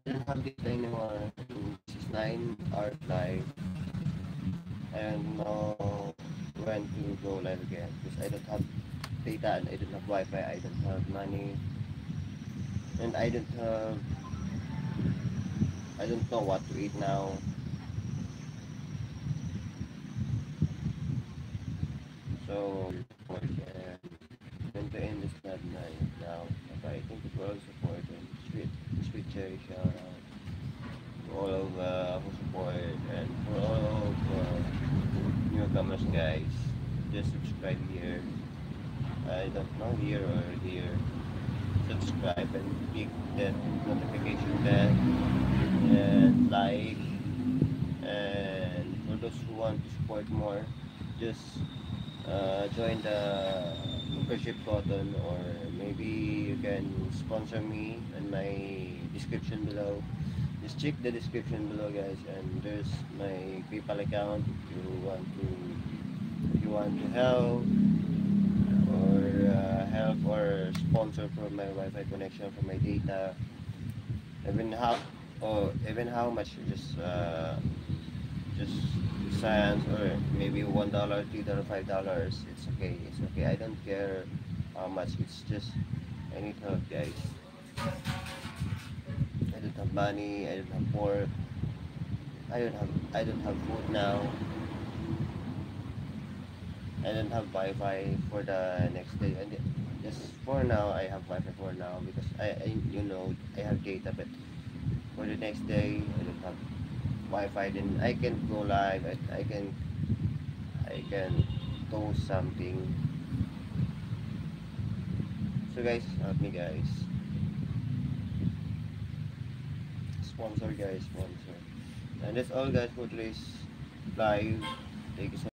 don't have data anymore. This is 9 hours live. And now when to go live again because I don't have data and I don't have Wi-Fi. I don't have money and I don't know what to eat now. So when to end this not night now. But I think it will support and sweet cherry shout out to all of who support and for all of newcomers guys. Just subscribe here. I don't know here or here. Subscribe and click that notification bell and like, and for those who want to support more, just join the membership button, or maybe you can sponsor me in my description below. Just check the description below guys, and there's my PayPal account if you want to help or sponsor for my Wi-Fi connection for my data, even how much, just cents or maybe $1, $2, $5. It's okay. I don't care how much. It's just I need help, guys. I don't have money. I don't have pork. I don't have food now. I don't have Wi-Fi for the next day. And just for now, I have Wi-Fi for now because I have data, but for the next day I don't have Wi-Fi. Then I can go live. I can post something. So guys, help me guys. Sponsor guys, sponsor. And that's all guys for today's live. Thank you so